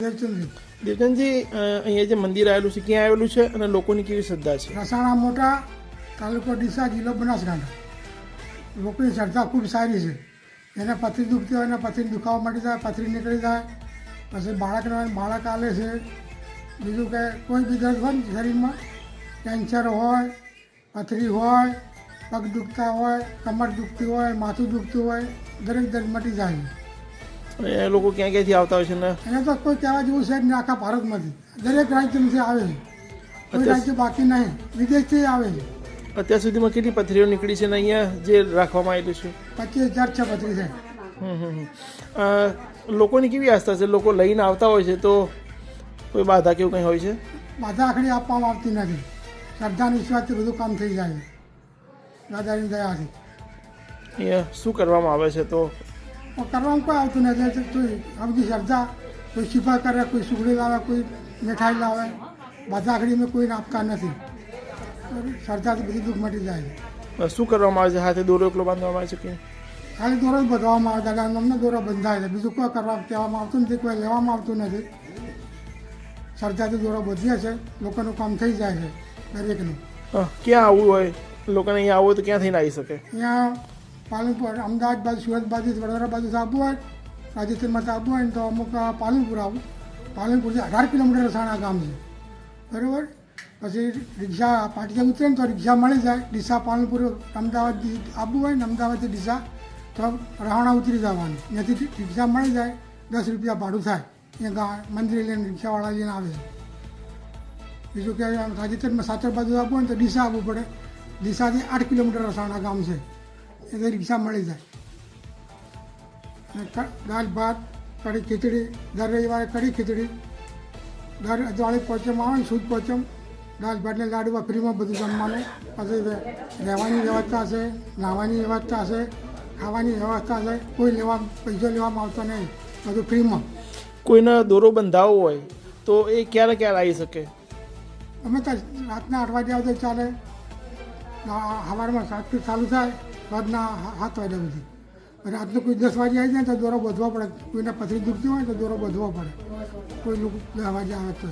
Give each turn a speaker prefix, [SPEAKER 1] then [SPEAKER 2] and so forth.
[SPEAKER 1] દેવચંદજી, અહીંયા જે મંદિર આવેલું છે ક્યાં આવેલું છે અને લોકોની કેવી શ્રદ્ધા છે?
[SPEAKER 2] રસાણા મોટા, તાલુકો ડીસા, જિલ્લો બનાસકાંઠા. લોકોની શ્રદ્ધા ખૂબ સારી છે. એને પથરી દુખતી હોય એને પથરી દુખાવા મળી જાય, પથરી નીકળી જાય. પછી બાળક આલે છે. બીજું કે કોઈ બી દર્દ હોય ને શરીરમાં, કેન્સર હોય, પથરી હોય, પગ દુખતા હોય, કમર દુખતી હોય, માથું દુખતું હોય, દરેક દર્દ મટી જાય.
[SPEAKER 1] એ લોકો ક્યાં ક્યાંથી આવતા હોય છે ને?
[SPEAKER 2] એને તો કોઈ કહેવા જેવું છે જ નહીં. આખા ભારતમાંથી દરેક રાજ્યમાંથી આવે છે. કોઈ રાજ્ય બાકી નહીં, વિદેશથી આવે છે.
[SPEAKER 1] અત્યાર સુધીમાં કેટલી પથરીઓ નીકળી છે ને અહીંયા જે રાખવામાં આવેલું છે?
[SPEAKER 2] 25,000 છે પથરી છે.
[SPEAKER 1] લોકોની કેવી આસ્થા છે? લોકો લઈને આવતા હોય છે તો કોઈ બાધા કેવું કંઈ હોય છે?
[SPEAKER 2] બાધા આખડી આપવામાં આવતી નથી. શ્રદ્ધા વિશ્વાસથી બધું કામ થઈ જાય છે, દાદાની દયાથી.
[SPEAKER 1] અહીંયા શું કરવામાં આવે છે? તો
[SPEAKER 2] કરવામાં કોઈ આવતું નથી. કોઈ આ બધી શ્રદ્ધા, કોઈ શિફા કરે, કોઈ સુગડી લાવે, કોઈ મીઠાઈ લાવે. બાધા આખડી મેં કોઈને આપતા નથી. શ્રદ્ધાથી બધું દુઃખ મટી જાય છે.
[SPEAKER 1] શું કરવામાં આવે છે? હાથે દોરો એકલો બાંધવામાં આવે છે કે
[SPEAKER 2] ખાલી દોરો જ બધવામાં આવે? દાદા અમને દોરો બંધાય છે. બીજું કોઈ કરવા કહેવામાં આવતું નથી, કોઈ લેવામાં આવતું નથી. શ્રદ્ધાથી દોરો બધીએ છે, લોકોનું કામ થઈ જાય છે દરેકનું.
[SPEAKER 1] ક્યાં આવવું હોય લોકોને? અહીંયા આવવું હોય તો ક્યાં થઈને આવી શકે?
[SPEAKER 2] અહીંયા પાલનપુર, અમદાવાદ બાજુ, સુરત બાજુ, વડોદરા બાજુ આવવું હોય, રાજસ્થાનમાંથી આવવું હોય ને તો અમુક પાલનપુર આવું. પાલનપુરથી 18 કિલોમીટર રસાણા ગામ છે, બરાબર. પછી રિક્ષા પાટીએ ઉતરે ને તો રિક્ષા મળી જાય. ડીસા પાલનપુર અમદાવાદથી આવવું હોય ને અમદાવાદથી ડીસા તો રહાણા ઉતરી જવાનું. ત્યાંથી રિક્ષા મળી જાય, 10 રૂપિયા ભાડું થાય. અહીંયા મંદિરે લઈને રિક્ષાવાળા લઈને આવે છે. બીજું કે રાજસ્થાનમાં સાચર બાજુ આવવું હોય ને તો ડીસા આવવું પડે. ડીસાથી 8 કિલોમીટર રસાણા ગામ છે, એટલે રિક્ષા મળી જાય. દાળ ભાત, કઢી ખીચડી, દર રવિવારે કઢી ખીચડી, દર અજવાળી પોચમ આવે ને શુદ્ધ પોચમ, દાળ ભાતને લાડુમાં ફ્રીમાં બધું જમવાનું. પછી રહેવાની વ્યવસ્થા છે, નાહવાની વ્યવસ્થા છે, ખાવાની વ્યવસ્થા છે. કોઈ પૈસો લેવામાં આવતો નહીં, બધું ફ્રીમાં.
[SPEAKER 1] કોઈને દોરો બંધાવવો હોય તો એ ક્યારે આવી શકે?
[SPEAKER 2] અમે તો રાતના 8 વાગે આવતો ચાલે. સવારમાં 7થી ચાલુ થાય, રાતના 7 વાગ્યા સુધી. રાતનું કોઈ 10 વાગે આવી જાય તો દોરો બાંધવો પડે. કોઈને પથરી દુખતી હોય તો દોરો બાંધવો પડે. કોઈ લોકો 10 વાગે આવે તો